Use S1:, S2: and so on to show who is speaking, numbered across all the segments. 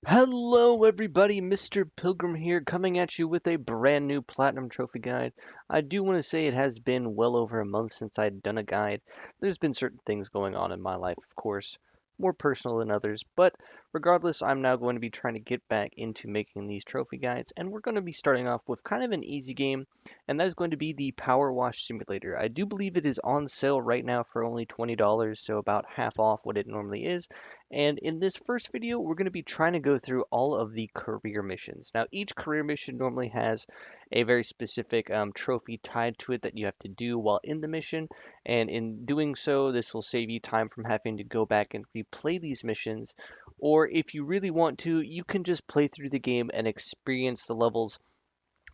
S1: Hello everybody, Mr. Pilgrim here, coming at you with a brand new Platinum Trophy guide. I do want to say it has been well over a month since I'd done a guide. There's been certain things going on in my life, of course, more personal than others, but regardless, I'm now going to be trying to get back into making these trophy guides, and we're going to be starting off with kind of an easy game, and that is going to be the Power Wash Simulator. I do believe it is on sale right now for only $20, so about half off what it normally is. And in this first video, we're going to be trying to go through all of the career missions. Now, each career mission normally has a very specific trophy tied to it that you have to do while in the mission. And in doing so, this will save you time from having to go back and replay these missions. Or if you really want to, you can just play through the game and experience the levels.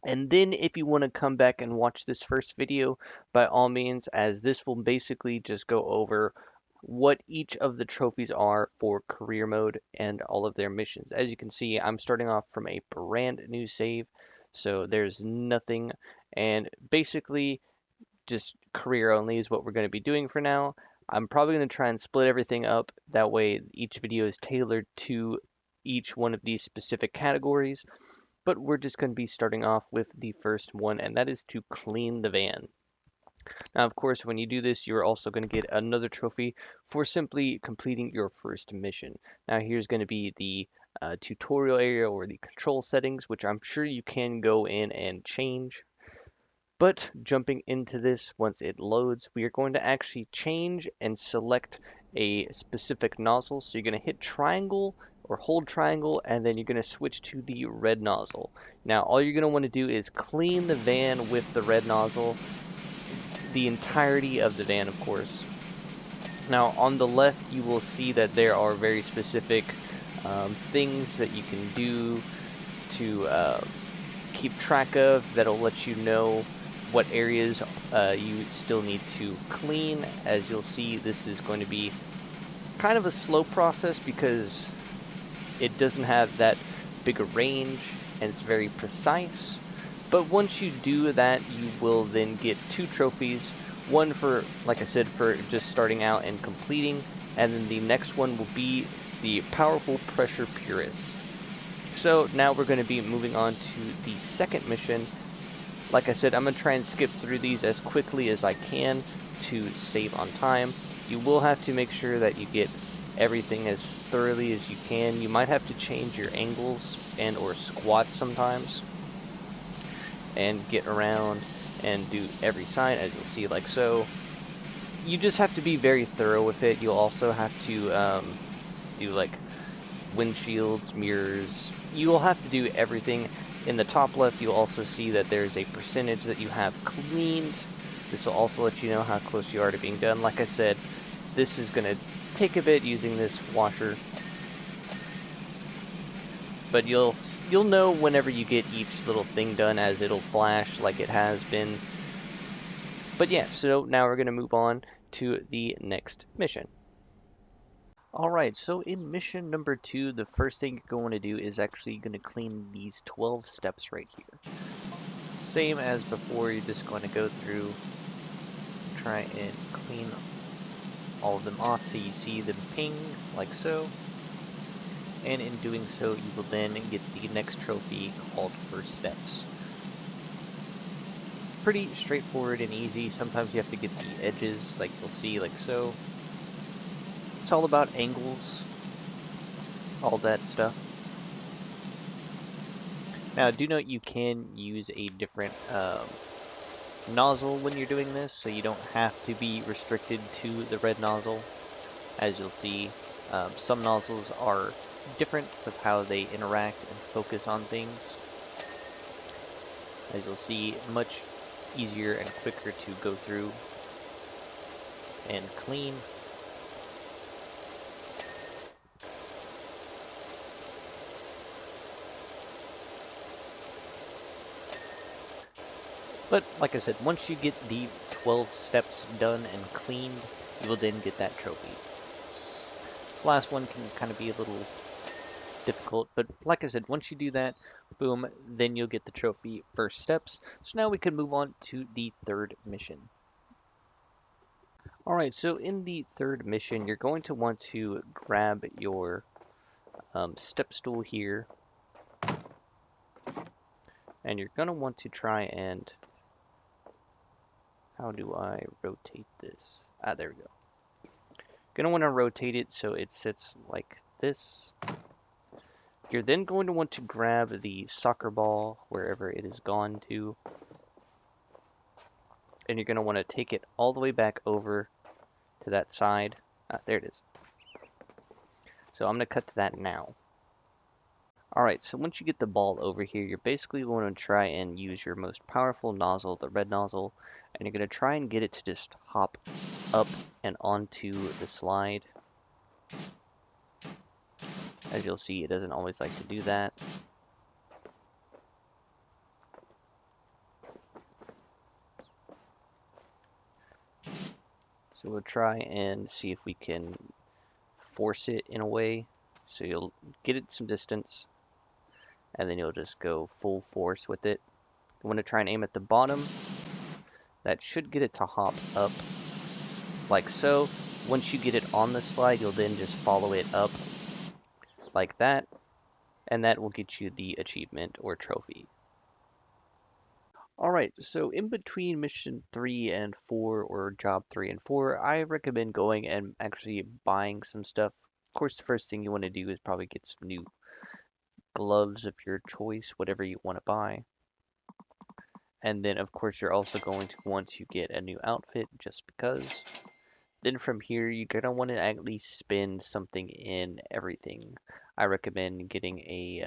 S1: And then if you want to come back and watch this first video, by all means, as this will basically just go over what each of the trophies are for career mode and all of their missions. As you can see, I'm starting off from a brand new save, so there's nothing, and basically just career only is what we're going to be doing for now. I'm probably going to try and split everything up, that way each video is tailored to each one of these specific categories, but we're just going to be starting off with the first one, and that is to clean the van. Now, of course, when you do this, you're also going to get another trophy for simply completing your first mission. Now, here's going to be the tutorial area or the control settings, which I'm sure you can go in and change. But jumping into this, once it loads, we are going to actually change and select a specific nozzle. So you're going to hit triangle or hold triangle, and then you're going to switch to the red nozzle. Now, all you're going to want to do is clean the van with the red nozzle, the entirety of the van, of course. Now, on the left, you will see that there are very specific things that you can do to keep track of that'll let you know what areas you still need to clean. As you'll see, this is going to be kind of a slow process because it doesn't have that big a range and it's very precise. But once you do that, you will then get two trophies. One for, like I said, for just starting out and completing, and then the next one will be the Powerful Pressure Purist. So now we're going to be moving on to the second mission. Like I said, I'm going to try and skip through these as quickly as I can to save on time. You will have to make sure that you get everything as thoroughly as you can. You might have to change your angles and or squat sometimes and get around and do every side, as you'll see, like so. You just have to be very thorough with it. You'll also have to do like windshields, mirrors. You will have to do everything. In the top left, you'll also see that there's a percentage that you have cleaned. This will also let you know how close you are to being done. Like I said, this is going to take a bit using this washer, but you'll know whenever you get each little thing done, as it'll flash like it has been. But yeah, so now we're going to move on to the next mission. Alright, so in mission number 2, the first thing you're going to do is actually going to clean these 12 steps right here. Same as before, you're just going to go through, try and clean all of them off so you see them ping, like so. And in doing so, you will then get the next trophy called First Steps. Pretty straightforward and easy. Sometimes you have to get the edges, like you'll see, like so. It's all about angles, all that stuff. Now, do note you can use a different nozzle when you're doing this, so you don't have to be restricted to the red nozzle. As you'll see, some nozzles are different with how they interact and focus on things. As you'll see, much easier and quicker to go through and clean. But like I said, once you get the 12 steps done and cleaned, you will then get that trophy. This last one can kind of be a little difficult, but like I said, once you do that, boom, then you'll get the trophy First Steps. So now we can move on to the third mission. Alright, so in the third mission, you're going to want to grab your step stool here, and you're going to want to try and, how do I rotate this? Ah, there we go. Going to want to rotate it so it sits like this. You're then going to want to grab the soccer ball wherever it has gone to, and you're going to want to take it all the way back over to that side. Ah, there it is. So I'm going to cut to that now. Alright, so once you get the ball over here, you're basically going to try and use your most powerful nozzle, the red nozzle, and you're going to try and get it to just hop up and onto the slide. As you'll see, it doesn't always like to do that. So we'll try and see if we can force it in a way. So you'll get it some distance, and then you'll just go full force with it. You want to try and aim at the bottom. That should get it to hop up like so. Once you get it on the slide, you'll then just follow it up like that, and that will get you the achievement or trophy. Alright, so in between mission 3 and 4, or job 3 and 4, I recommend going and actually buying some stuff. Of course, the first thing you want to do is probably get some new gloves of your choice, whatever you want to buy. And then, of course, you're also going to want to get a new outfit, just because. Then from here, you're going to want to at least spend something in everything. I recommend getting a,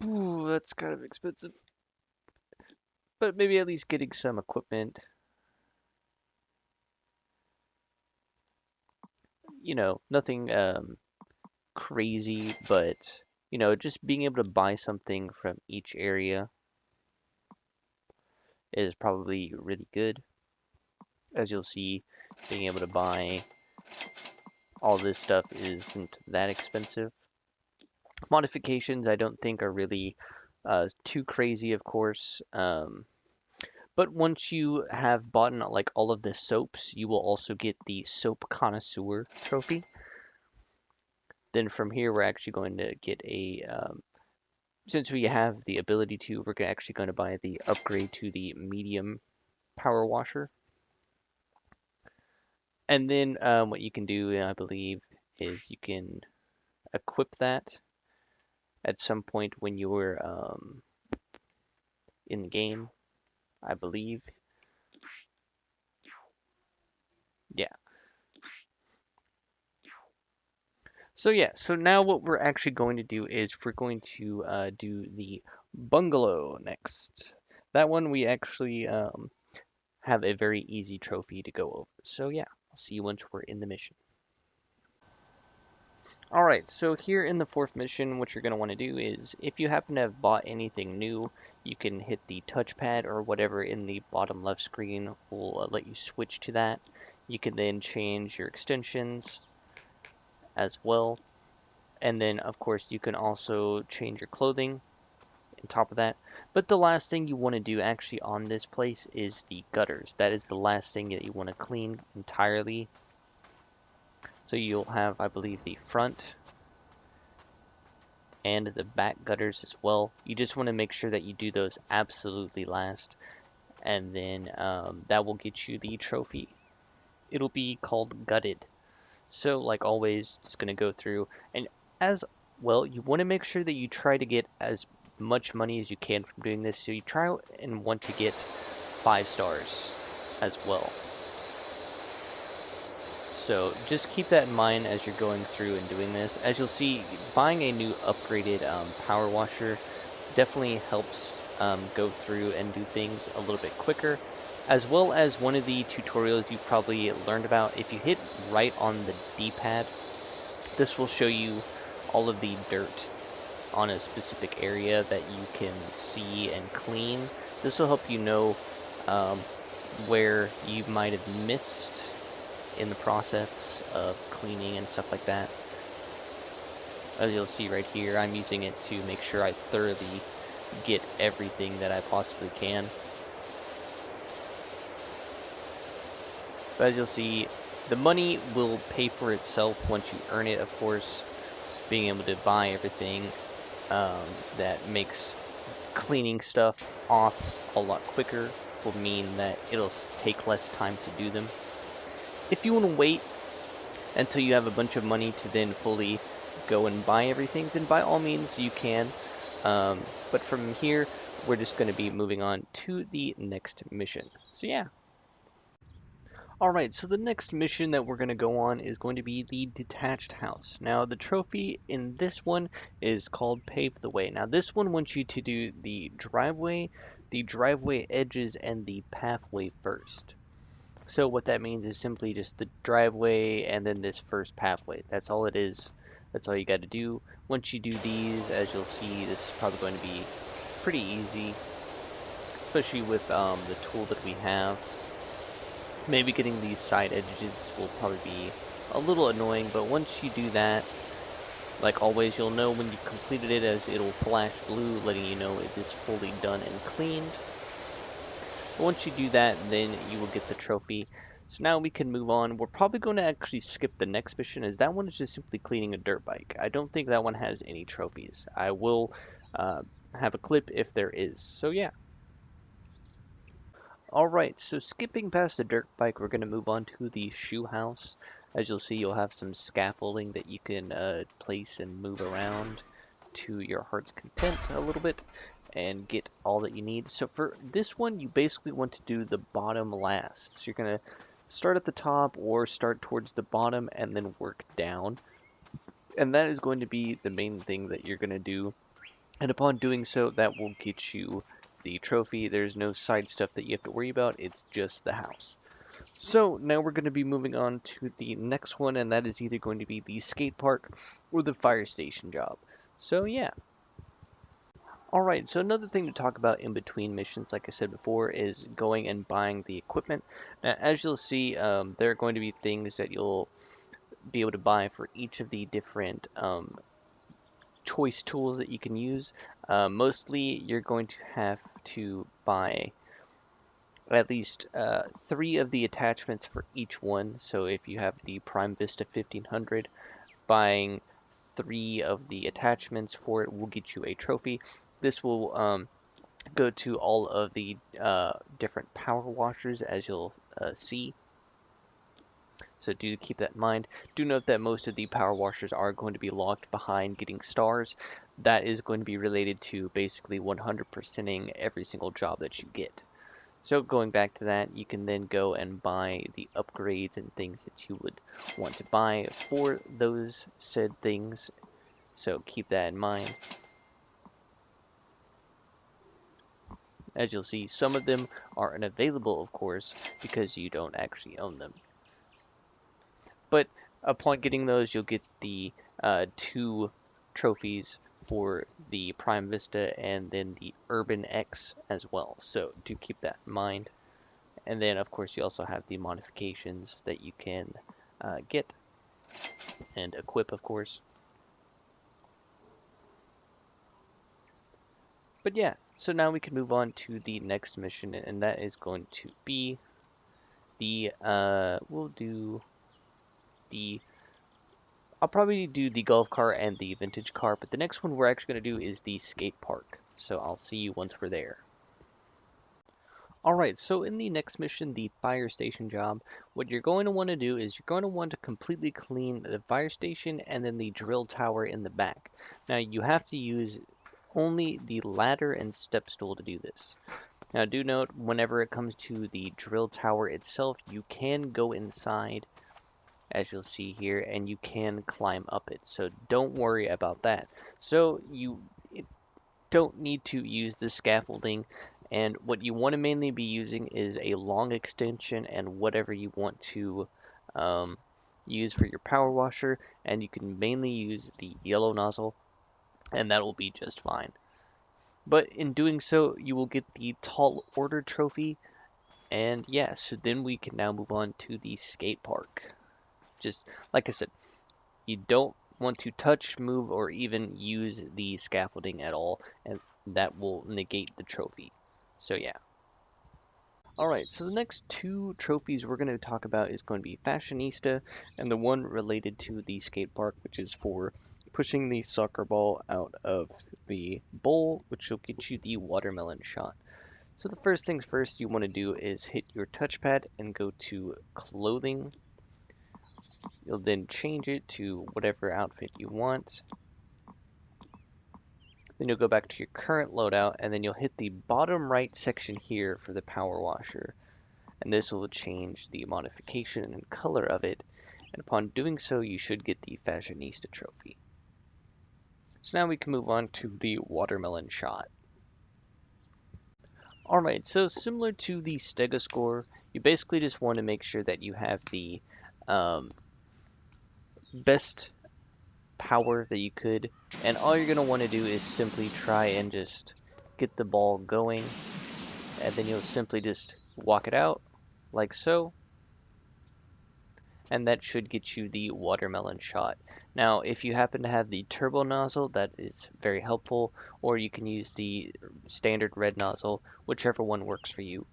S1: ooh, that's kind of expensive. But maybe at least getting some equipment. You know, nothing crazy, but, you know, just being able to buy something from each area is probably really good. As you'll see, being able to buy all this stuff isn't that expensive. Modifications I don't think are really too crazy, of course. But once you have bought like all of the soaps, you will also get the soap connoisseur trophy. Then from here, we're actually going to get a, since we have the ability to, we're actually going to buy the upgrade to the medium power washer. And then what you can do, I believe, is you can equip that at some point when you're in the game, I believe. Yeah. So yeah, so now what we're actually going to do is we're going to do the bungalow next. That one we actually have a very easy trophy to go over. So yeah, I'll see you once we're in the mission. Alright, so here in the 4th mission, what you're going to want to do is, if you happen to have bought anything new, you can hit the touchpad or whatever in the bottom left screen will let you switch to that. You can then change your extensions as well. And then, of course, you can also change your clothing on top of that. But the last thing you want to do actually on this place is the gutters. That is the last thing that you want to clean entirely. So you'll have, I believe, the front and the back gutters as well. You just want to make sure that you do those absolutely last. And then that will get you the trophy. It'll be called Gutted. So, like always, just going to go through. And as well, you want to make sure that you try to get as much money as you can from doing this. So you try and want to get 5 stars as well. So just keep that in mind as you're going through and doing this. As you'll see, buying a new upgraded power washer definitely helps go through and do things a little bit quicker. As well as one of the tutorials you probably learned about, if you hit right on the D-pad, this will show you all of the dirt on a specific area that you can see and clean. This will help you know where you might have missed in the process of cleaning and stuff like that. As you'll see right here, I'm using it to make sure I thoroughly get everything that I possibly can. But as you'll see, The money will pay for itself once you earn it, of course. Being able to buy everything that makes cleaning stuff off a lot quicker will mean that it'll take less time to do them. If you want to wait until you have a bunch of money to then fully go and buy everything, then by all means you can. But from here, we're just going to be moving on to the next mission. So yeah. Alright, so the next mission that we're going to go on is going to be the detached house. Now, the trophy in this one is called Pave the Way. Now, this one wants you to do the driveway edges, and the pathway first. So what that means is simply just the driveway and then this first pathway. That's all it is. That's all you got to do. Once you do these, as you'll see, this is probably going to be pretty easy, especially with the tool that we have. Maybe getting these side edges will probably be a little annoying, but once you do that, like always, you'll know when you completed it, as it'll flash blue letting you know it is fully done and cleaned. But once you do that, then you will get the trophy. So now we can move on. We're probably going to actually skip the next mission, as that one is just simply cleaning a dirt bike. I don't think that one has any trophies. I will have a clip if there is. So yeah. Alright, so skipping past the dirt bike, we're going to move on to the shoe house. As you'll see, you'll have some scaffolding that you can place and move around to your heart's content a little bit and get all that you need. So for this one, you basically want to do the bottom last. So you're going to start at the top or start towards the bottom and then work down. And that is going to be the main thing that you're going to do. And upon doing so, that will get you the trophy. There's no side stuff that you have to worry about. It's just the house. So now we're going to be moving on to the next one, and that is either going to be the skate park or the fire station job. So yeah. Alright, so another thing to talk about in between missions, like I said before, is going and buying the equipment. Now, as you'll see, there are going to be things that you'll be able to buy for each of the different choice tools that you can use. Mostly, you're going to have to buy at least 3 of the attachments for each one. So if you have the Prime Vista 1500, buying 3 of the attachments for it will get you a trophy. This will go to all of the different power washers, as you'll see. So do keep that in mind. Do note that most of the power washers are going to be locked behind getting stars. That is going to be related to basically 100%ing every single job that you get. So going back to that, you can then go and buy the upgrades and things that you would want to buy for those said things. So keep that in mind. As you'll see, some of them are unavailable, of course, because you don't actually own them. But upon getting those, you'll get the 2 trophies for the Prime Vista and then the Urban X as well. So do keep that in mind. And then, of course, you also have the modifications that you can get and equip, of course. But yeah, so now we can move on to the next mission, and that is going to be the, we'll do the, I'll probably do the golf cart and the vintage car, but the next one we're actually going to do is the skate park. So I'll see you once we're there. Alright, so in the next mission, the fire station job, what you're going to want to do is you're going to want to completely clean the fire station and then the drill tower in the back. Now you have to use only the ladder and step stool to do this. Now do note, whenever it comes to the drill tower itself, you can go inside, as you'll see here, and you can climb up it. So don't worry about that. So you don't need to use the scaffolding, and what you want to mainly be using is a long extension and whatever you want to use for your power washer, and you can mainly use the yellow nozzle, and that will be just fine. But in doing so, you will get the Tall Order trophy, and yeah, so then we can now move on to the skate park. Just like I said, you don't want to touch, move, or even use the scaffolding at all, and that will negate the trophy. So yeah. Alright, so the next two trophies we're going to talk about is going to be Fashionista and the one related to the skate park, which is for pushing the soccer ball out of the bowl, which will get you the watermelon shot. So the first things first you want to do is hit your touchpad and go to clothing. You'll then change it to whatever outfit you want. Then you'll go back to your current loadout and then you'll hit the bottom right section here for the power washer. And this will change the modification and color of it. And upon doing so, you should get the Fashionista trophy. So now we can move on to the watermelon shot. Alright, so similar to the Stega score, you basically just want to make sure that you have the best power that you could, and all you're going to want to do is simply try and just get the ball going, and then you'll simply just walk it out like so, and that should get you the watermelon shot. Now if you happen to have the turbo nozzle, that is very helpful, or you can use the standard red nozzle, whichever one works for you.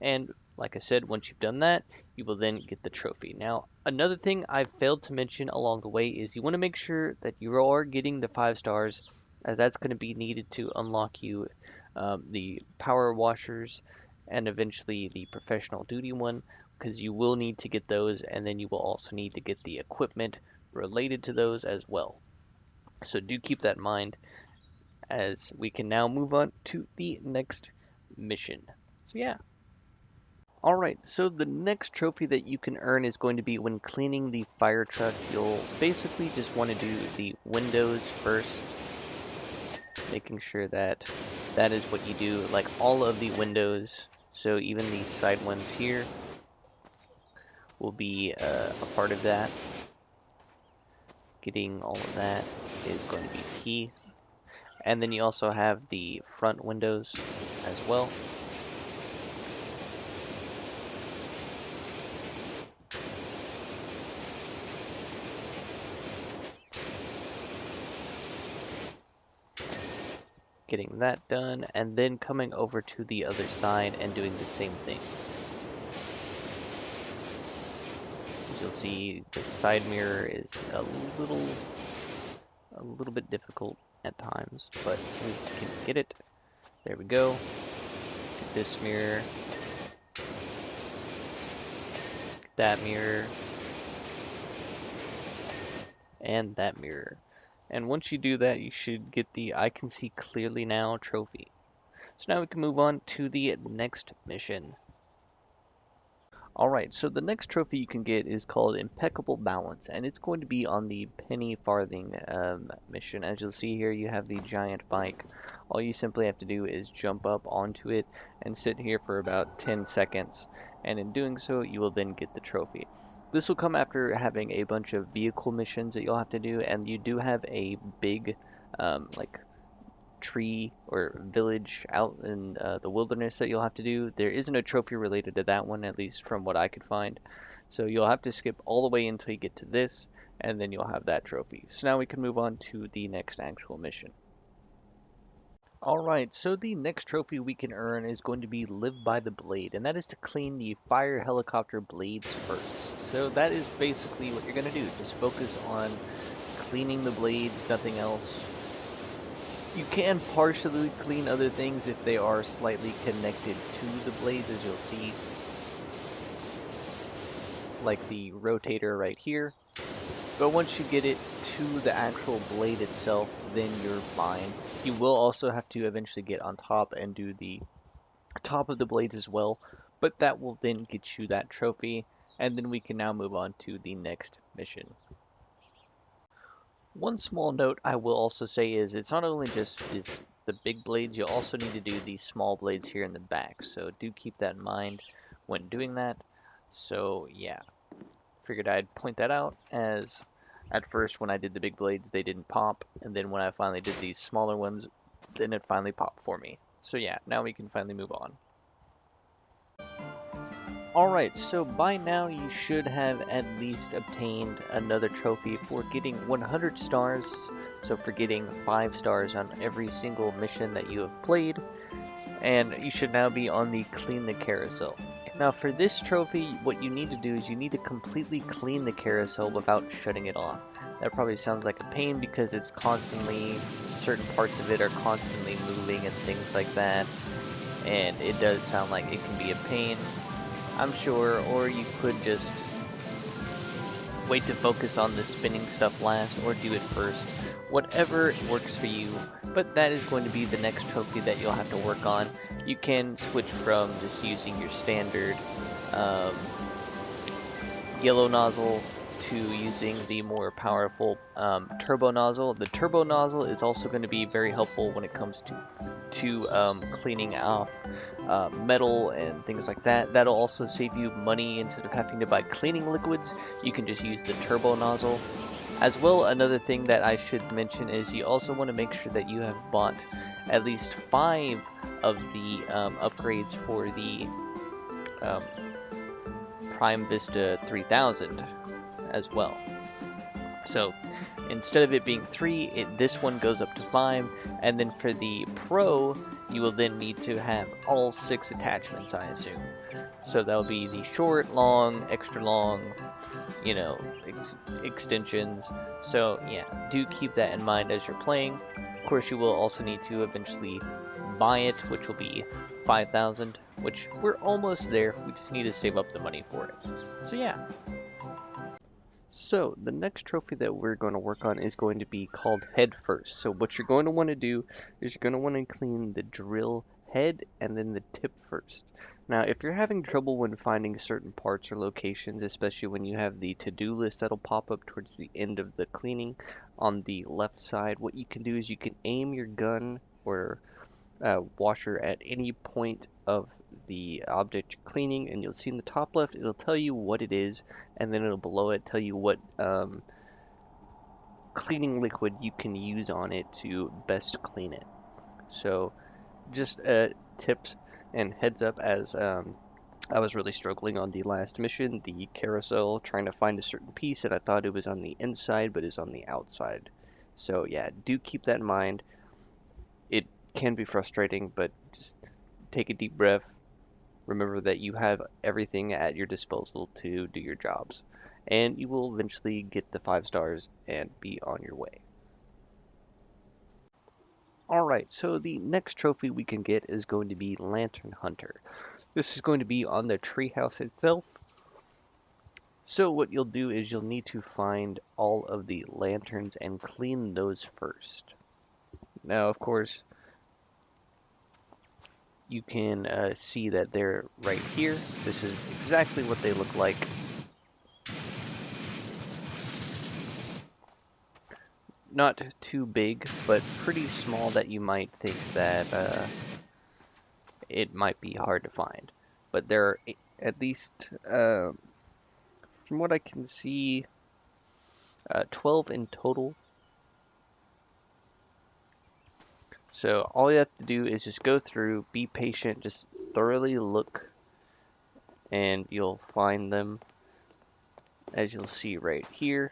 S1: And like I said, once you've done that, you will then get the trophy. Now, another thing I failed to mention along the way is you want to make sure that you are getting the 5 stars, as that's going to be needed to unlock you the power washers and eventually the professional duty one, because you will need to get those, and then you will also need to get the equipment related to those as well. So do keep that in mind as we can now move on to the next mission. So yeah. Alright, so the next trophy that you can earn is going to be when cleaning the fire truck. You'll basically just want to do the windows first, making sure that that is what you do, like all of the windows, so even these side ones here will be a part of that. Getting all of that is going to be key. And then you also have the front windows as well. Getting that done, and then coming over to the other side and doing the same thing. As you'll see, the side mirror is a little bit difficult at times, but we can get it. There we go. Get this mirror. Get that mirror. And that mirror. And once you do that, you should get the I Can See Clearly Now trophy. So now we can move on to the next mission. Alright, so the next trophy you can get is called Impeccable Balance, and it's going to be on the penny farthing mission. As you'll see here, you have the giant bike. All you simply have to do is jump up onto it and sit here for about 10 seconds, and in doing so, you will then get the trophy. This will come after having a bunch of vehicle missions that you'll have to do, and you do have a big, like, tree or village out in the wilderness that you'll have to do. There isn't a trophy related to that one, at least from what I could find. So you'll have to skip all the way until you get to this, and then you'll have that trophy. So now we can move on to the next actual mission. Alright, so the next trophy we can earn is going to be Live by the Blade, and that is to clean the fire helicopter blades first. So that is basically what you're going to do. Just focus on cleaning the blades, nothing else. You can partially clean other things if they are slightly connected to the blades, as you'll see. Like the rotator right here. But once you get it to the actual blade itself, then you're fine. You will also have to eventually get on top and do the top of the blades as well, but that will then get you that trophy, and then we can now move on to the next mission. One small note I will also say is it's not only just the big blades, you also need to do these small blades here in the back, so do keep that in mind when doing that. So yeah, figured I'd point that out, as at first when I did the big blades they didn't pop, and then when I finally did these smaller ones, then it finally popped for me. So yeah, now we can finally move on. Alright, so by now you should have at least obtained another trophy for getting 100 stars, so for getting 5 stars on every single mission that you have played. And you should now be on the clean the carousel. Now for this trophy, what you need to do is you need to completely clean the carousel without shutting it off. That probably sounds like a pain because it's constantly, certain parts of it are constantly moving and things like that. And it does sound like it can be a pain, I'm sure, or you could just wait to focus on the spinning stuff last or do it first. Whatever works for you, but that is going to be the next trophy that you'll have to work on. You can switch from just using your standard yellow nozzle to using the more powerful turbo nozzle. The turbo nozzle is also going to be very helpful when it comes to cleaning off metal and things like that. That'll also save you money. Instead of having to buy cleaning liquids, you can just use the turbo nozzle. As well, another thing that I should mention is you also want to make sure that you have bought at least 5 of the upgrades for the Prime Vista 3000 as well. So instead of it being 3, this one goes up to 5, and then for the Pro, you will then need to have all 6 attachments, I assume. So that'll be the short, long, extra long, you know, extensions. So yeah, do keep that in mind as you're playing. Of course, you will also need to eventually buy it, which will be 5,000, which we're almost there. We just need to save up the money for it. So yeah. So the next trophy that we're going to work on is going to be called Head First. So what you're going to want to do is you're going to want to clean the drill head and then the tip first. Now, if you're having trouble when finding certain parts or locations, especially when you have the to-do list that'll pop up towards the end of the cleaning on the left side, what you can do is you can aim your gun or washer at any point of the object you're cleaning, and you'll see in the top left, it'll tell you what it is, and then it'll below it tell you what cleaning liquid you can use on it to best clean it. So just tips and heads up, as I was really struggling on the last mission, the carousel, trying to find a certain piece, and I thought it was on the inside, but it's on the outside. So yeah, do keep that in mind. It can be frustrating, but just take a deep breath. Remember that you have everything at your disposal to do your jobs, and you will eventually get the 5 stars and be on your way. Alright, so the next trophy we can get is going to be Lantern Hunter. This is going to be on the treehouse itself. So what you'll do is you'll need to find all of the lanterns and clean those first. Now, of course, you can see that they're right here. This is exactly what they look like. Not too big, but pretty small that you might think that it might be hard to find. But there are at least, from what I can see, 12 in total. So all you have to do is just go through, be patient, just thoroughly look, and you'll find them, as you'll see right here.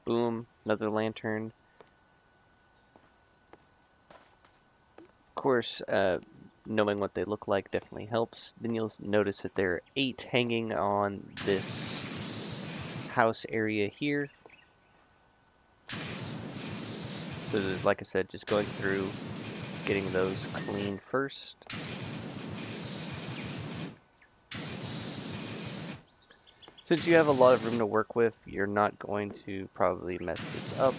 S1: Boom, another lantern. Of course, knowing what they look like definitely helps. Then you'll notice that there are 8 hanging on this house area here. So like I said, just going through, getting those clean first. Since you have a lot of room to work with, you're not going to probably mess this up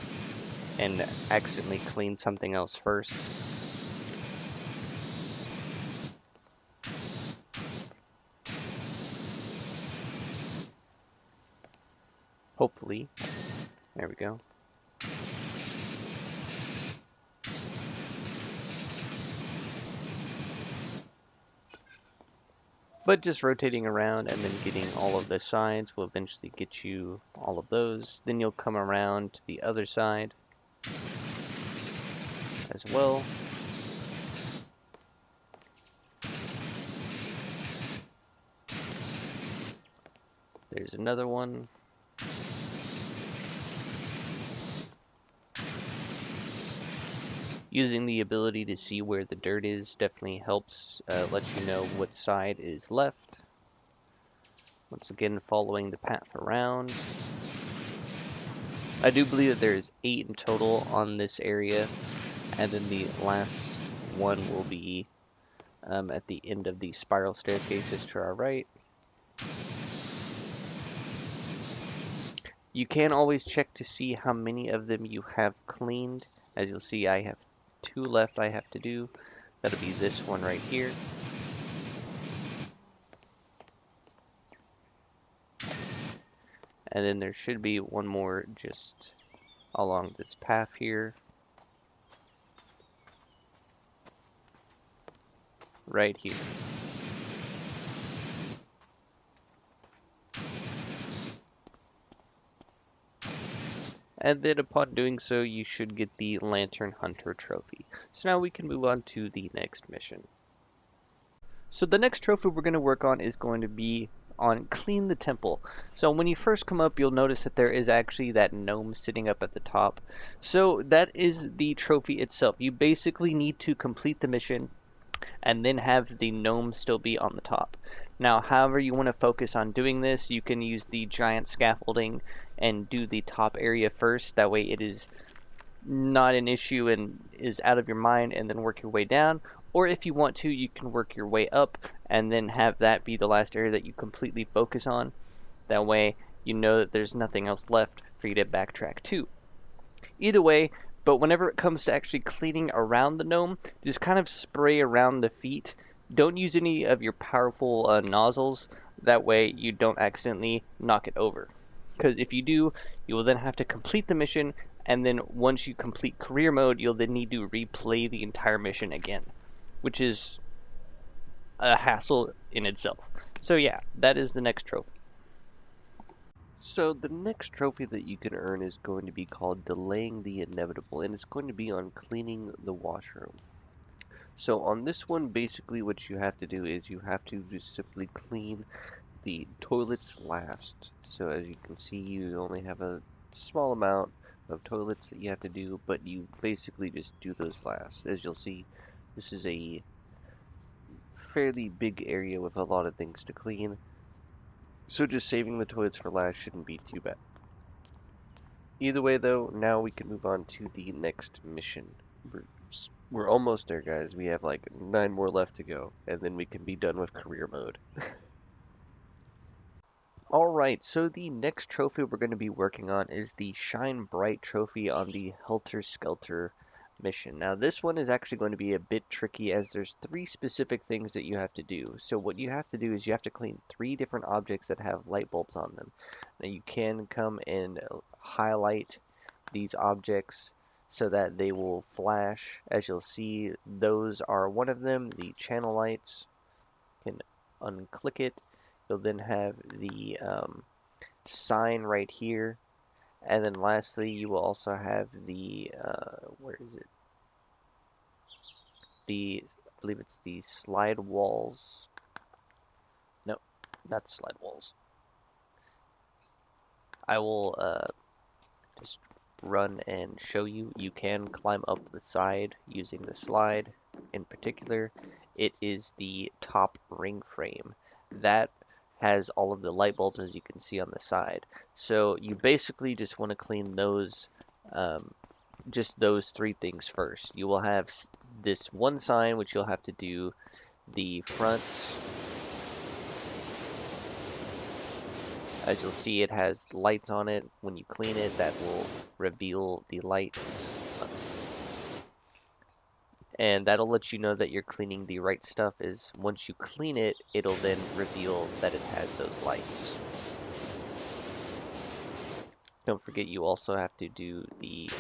S1: and accidentally clean something else first. Hopefully. There we go. But just rotating around and then getting all of the sides will eventually get you all of those. Then you'll come around to the other side as well. There's another one. Using the ability to see where the dirt is definitely helps let you know what side is left. Once again, following the path around. I do believe that there's 8 in total on this area, and then the last one will be at the end of the spiral staircases to our right. You can always check to see how many of them you have cleaned. As you'll see, I have 2 left I have to do. That'll be this one right here. And then there should be one more just along this path here. Right here. And then upon doing so, you should get the Lantern Hunter trophy. So now we can move on to the next mission. So the next trophy we're going to work on is going to be on Clean the Temple. So when you first come up, you'll notice that there is actually that gnome sitting up at the top. So that is the trophy itself. You basically need to complete the mission and then have the gnome still be on the top. Now, however you want to focus on doing this, you can use the giant scaffolding and do the top area first. That way it is not an issue and is out of your mind, and then work your way down. Or if you want to, you can work your way up and then have that be the last area that you completely focus on. That way you know that there's nothing else left for you to backtrack to. Either way, but whenever it comes to actually cleaning around the gnome, just kind of spray around the feet. Don't use any of your powerful nozzles. That way you don't accidentally knock it over. Because if you do, you will then have to complete the mission, and then once you complete career mode, you'll then need to replay the entire mission again, which is a hassle in itself. So yeah, that is the next trophy. So the next trophy that you can earn is going to be called Delaying the Inevitable, and it's going to be on cleaning the washroom. So on this one, basically what you have to do is you have to just simply clean the toilets last. So as you can see, you only have a small amount of toilets that you have to do, but you basically just do those last. As you'll see, this is a fairly big area with a lot of things to clean. So just saving the toilets for last shouldn't be too bad. Either way though, now we can move on to the next mission. We're almost there, guys. We have like 9 more left to go, and then we can be done with career mode. Alright, so the next trophy we're going to be working on is the Shine Bright trophy on the Helter Skelter mission. Now this one is actually going to be a bit tricky, as there's 3 specific things that you have to do. So what you have to do is you have to clean 3 different objects that have light bulbs on them. Now you can come and highlight these objects so that they will flash. As you'll see, those are one of them, the channel lights. You can unclick it. You'll then have the sign right here, and then lastly you will also have the where is it? I believe it's the slide walls. No, not slide walls. I will just run and show you. You can climb up the side using the slide. In particular, it is the top ring frame. That has all of the light bulbs, as you can see on the side. So you basically just want to clean those, just those 3 things first. You will have this one sign, which you'll have to do the front. As you'll see, it has lights on it. When you clean it, that will reveal the lights. And that'll let you know that you're cleaning the right stuff. Is once you clean it, it'll then reveal that it has those lights. Don't forget, you also have to do the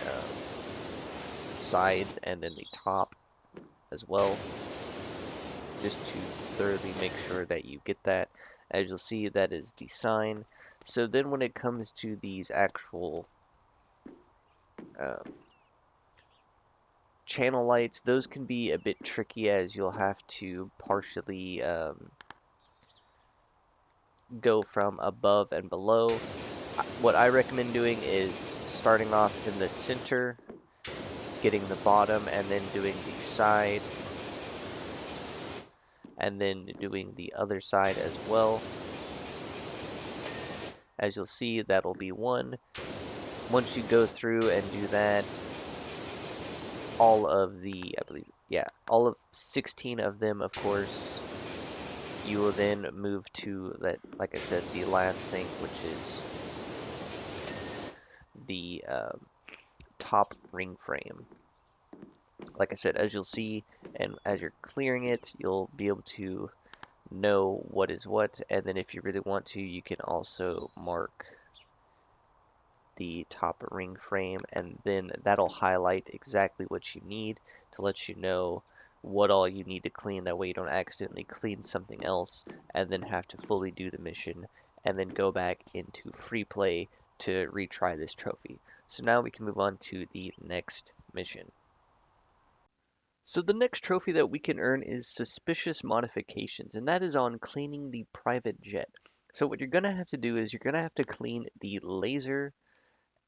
S1: sides and then the top as well, just to thoroughly make sure that you get that. As you'll see, that is the sign. So then when it comes to these actual channel lights, those can be a bit tricky, as you'll have to partially go from above and below. What I recommend doing is starting off in the center getting the bottom and then doing the side, and then doing the other side as well. As you'll see, that'll be one. Once you go through and do that, all of the, I believe, yeah, all of 16 of them, of course, you will then move to that, like I said, the last thing, which is the top ring frame. Like I said, as you'll see, and as you're clearing it, you'll be able to know what is what, and then if you really want to, you can also mark the top ring frame, and then that'll highlight exactly what you need to let you know what all you need to clean. That way you don't accidentally clean something else and then have to fully do the mission and then go back into free play to retry this trophy. So now we can move on to the next mission. So the next trophy that we can earn is Suspicious Modifications, and that is on cleaning the private jet. So what you're going to have to do is you're going to have to clean the laser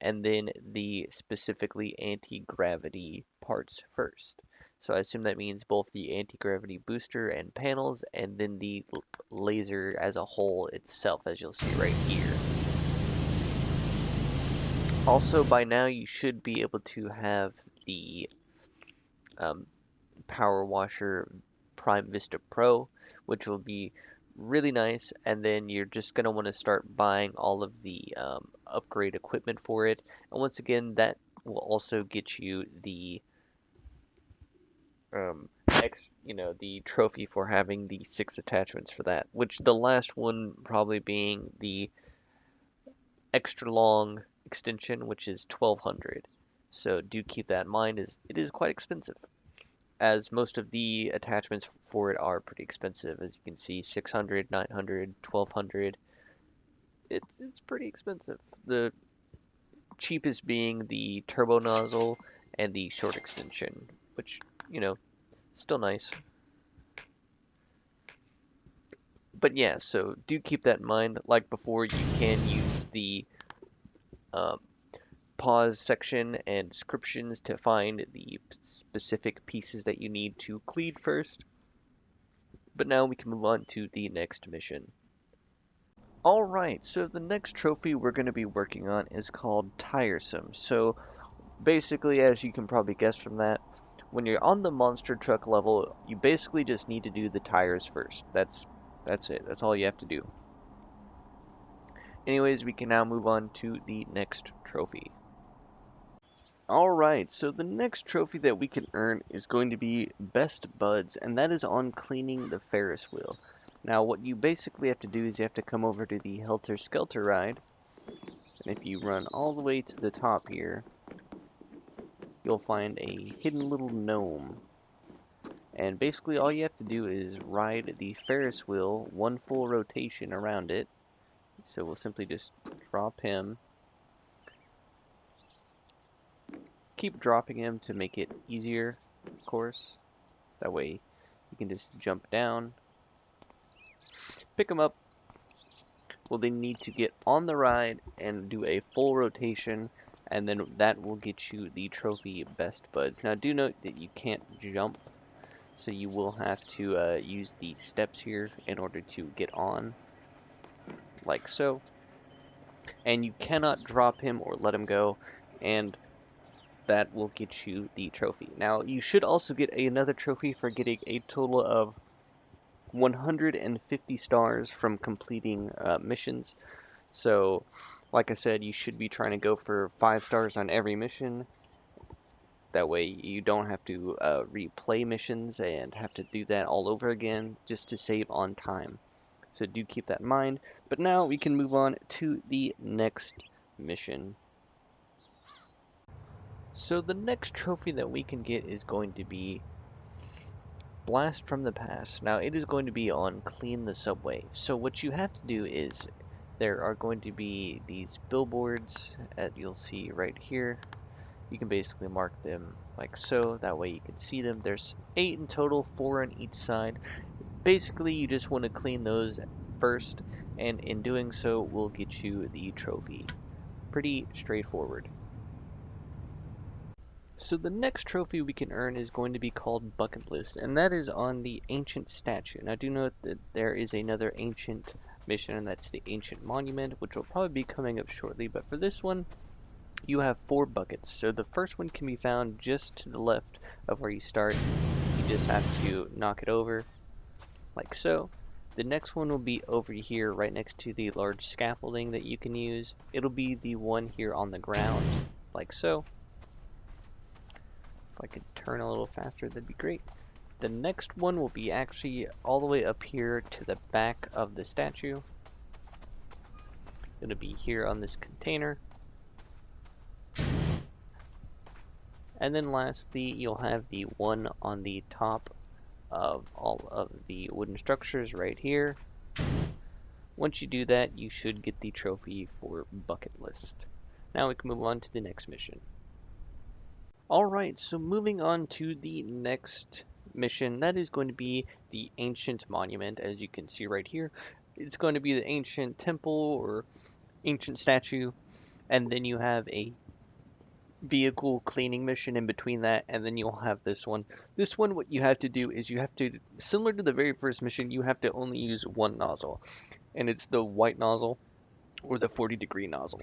S1: and then the specifically anti-gravity parts first. So I assume that means both the anti-gravity booster and panels, and then the laser as a whole itself, as you'll see right here. Also, by now you should be able to have the Power Washer Prime Vista Pro, which will be really nice, and then you're just going to want to start buying all of the upgrade equipment for it. And once again, that will also get you the the trophy for having the 6 attachments for that, which the last one probably being the extra long extension, which is 1200. So do keep that in mind, as it is quite expensive, as most of the attachments for it are pretty expensive. As you can see, 600, 900, 1200. It's pretty expensive. The cheapest being the turbo nozzle and the short extension, which, still nice. But yeah, so do keep that in mind. Like before, you can use the pause section and descriptions to find the specific pieces that you need to clean first. But now we can move on to the next mission. Alright, so the next trophy we're going to be working on is called Tiresome. So basically, as you can probably guess from that, when you're on the monster truck level, you basically just need to do the tires first. That's it. That's all you have to do. Anyways, we can now move on to the next trophy. Alright, so the next trophy that we can earn is going to be Best Buds, and that is on cleaning the Ferris wheel. Now, what you basically have to do is you have to come over to the Helter Skelter ride, and if you run all the way to the top here, you'll find a hidden little gnome. And basically all you have to do is ride the Ferris wheel one full rotation around it. So we'll simply just drop him. Keep dropping him to make it easier, of course. That way you can just jump down, pick him up. We'll then need to get on the ride and do a full rotation, and then that will get you the trophy Best Buds. Now do note that you can't jump, so you will have to use the steps here in order to get on, like so. And you cannot drop him or let him go, and that will get you the trophy. Now, you should also get another trophy for getting a total of 150 stars from completing missions. So, like I said, you should be trying to go for 5 stars on every mission. That way you don't have to replay missions and have to do that all over again, just to save on time. So do keep that in mind. But now we can move on to the next mission. So the next trophy that we can get is going to be Blast from the Past. Now it is going to be on Clean the Subway. So what you have to do is, there are going to be these billboards that you'll see right here. You can basically mark them like so, that way you can see them. There's 8 in total, 4 on each side. Basically you just want to clean those first, and in doing so will get you the trophy. Pretty straightforward. So the next trophy we can earn is going to be called Bucket List, and that is on the Ancient Statue. Now do note that there is another ancient mission, and that's the Ancient Monument, which will probably be coming up shortly, but for this one, you have 4 buckets. So the first one can be found just to the left of where you start. You just have to knock it over, like so. The next one will be over here, right next to the large scaffolding that you can use. It'll be the one here on the ground, like so. If I could turn a little faster, that'd be great. The next one will be actually all the way up here to the back of the statue. It'll be here on this container. And then lastly, you'll have the one on the top of all of the wooden structures right here. Once you do that, you should get the trophy for Bucket List. Now we can move on to the next mission. Alright, so moving on to the next mission, that is going to be the Ancient Monument, as you can see right here. It's going to be the ancient temple or ancient statue, and then you have a vehicle cleaning mission in between that, and then you'll have this one. This one, what you have to do is you have to, similar to the very first mission, you have to only use one nozzle, and it's the white nozzle or the 40-degree nozzle.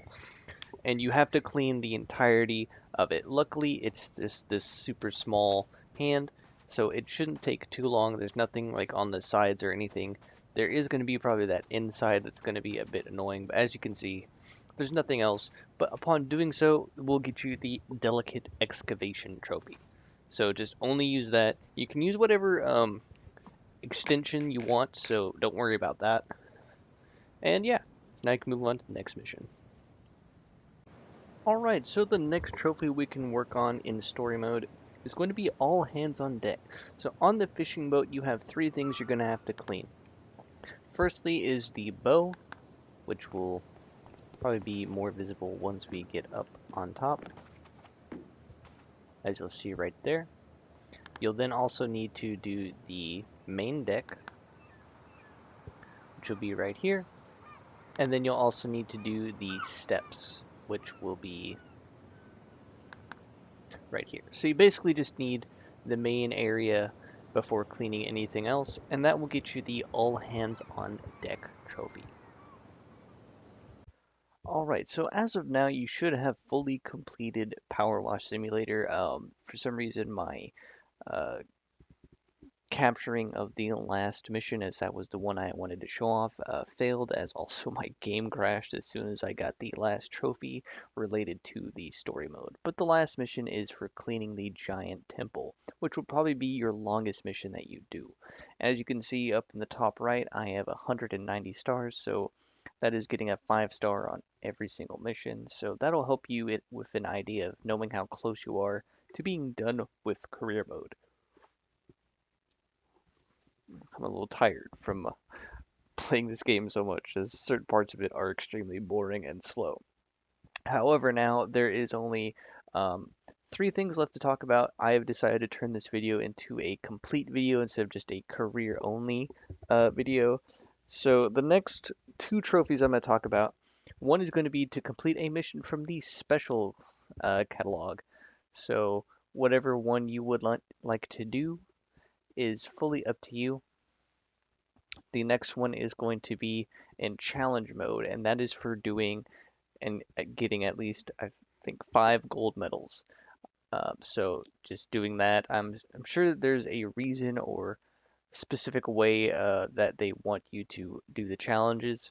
S1: And you have to clean the entirety of it. Luckily, it's this super small hand, so it shouldn't take too long. There's nothing like on the sides or anything. There is going to be probably that inside that's going to be a bit annoying, but as you can see, there's nothing else. But upon doing so, we'll get you the Delicate Excavation trophy. So just only use that. You can use whatever extension you want, so don't worry about that. And yeah, now you can move on to the next mission. Alright, so the next trophy we can work on in story mode is going to be all hands on deck. So on the fishing boat, you have 3 things you're going to have to clean. Firstly is the bow, which will probably be more visible once we get up on top, as you'll see right there. You'll then also need to do the main deck, which will be right here, and then you'll also need to do the steps, which will be right here. So you basically just need the main area before cleaning anything else, and that will get you the all hands on deck trophy. Alright, so as of now, you should have fully completed Power Wash Simulator. For some reason, my capturing of the last mission, as that was the one I wanted to show off, failed, as also my game crashed as soon as I got the last trophy related to the story mode. But the last mission is for cleaning the giant temple, which will probably be your longest mission that you do. As you can see up in the top right, I have 190 stars, so that is getting a 5-star on every single mission, so that'll help you with an idea of knowing how close you are to being done with career mode. I'm a little tired from playing this game so much, as certain parts of it are extremely boring and slow. However, now there is only 3 things left to talk about. I have decided to turn this video into a complete video instead of just a career only video. So the next 2 trophies I'm going to talk about, one is going to be to complete a mission from the special catalog. So whatever one you would like to do is fully up to you. The next one is going to be in challenge mode, and that is for doing and getting at least, I think, 5 gold medals. So just doing that, I'm sure that there's a reason or specific way that they want you to do the challenges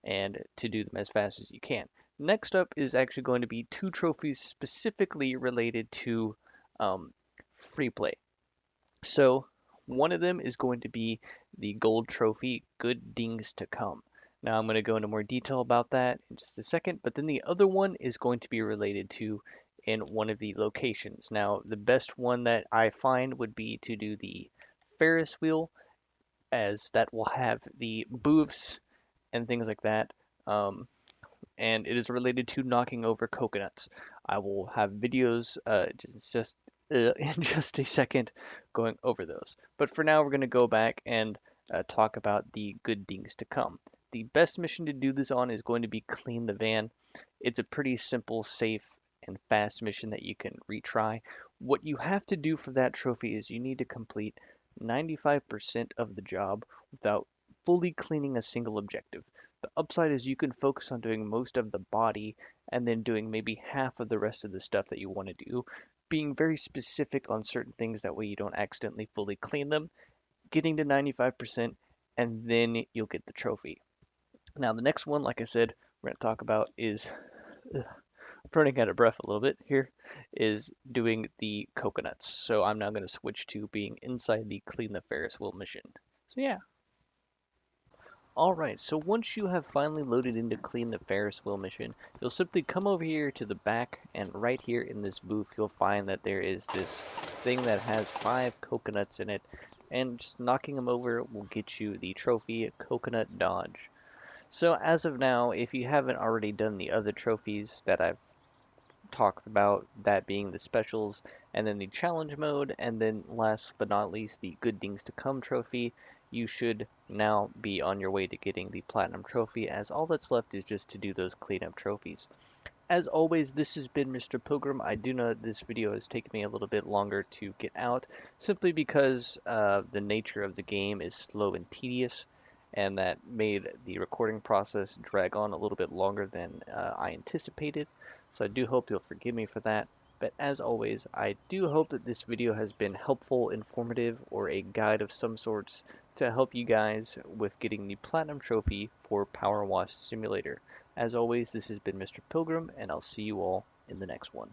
S1: and to do them as fast as you can. Next up is actually going to be 2 trophies specifically related to free play. So one of them is going to be the gold trophy, Good Things to Come. Now I'm going to go into more detail about that in just a second, but then the other one is going to be related to in one of the locations. Now the best one that I find would be to do the Ferris wheel, as that will have the booths and things like that, and it is related to knocking over coconuts. I will have videos just in just a second going over those, but for now we're going to go back and talk about the Good Things to Come. The best mission to do this on is going to be clean the van. It's a pretty simple, safe and fast mission that you can retry. What you have to do for that trophy is you need to complete 95% of the job without fully cleaning a single objective. The upside is you can focus on doing most of the body and then doing maybe half of the rest of the stuff that you want to do, being very specific on certain things that way you don't accidentally fully clean them, getting to 95%, and then you'll get the trophy. Now, the next one, like I said, we're going to talk about is running out of breath a little bit here, is doing the coconuts. So I'm now going to switch to being inside the clean the Ferris wheel mission. So yeah. Alright, so once you have finally loaded into clean the Ferris wheel mission, you'll simply come over here to the back, and right here in this booth you'll find that there is this thing that has 5 coconuts in it, and just knocking them over will get you the trophy Coconut Dodge. So as of now, if you haven't already done the other trophies that I've talked about, that being the specials, and then the challenge mode, and then last but not least the good things to come trophy, you should now be on your way to getting the platinum trophy, as all that's left is just to do those cleanup trophies. As always, this has been Mr. Pilgrim. I do know that this video has taken me a little bit longer to get out, simply because the nature of the game is slow and tedious, and that made the recording process drag on a little bit longer than I anticipated. So I do hope you'll forgive me for that. But as always, I do hope that this video has been helpful, informative, or a guide of some sorts to help you guys with getting the Platinum Trophy for Power Wash Simulator. As always, this has been Mr. Pilgrim, and I'll see you all in the next one.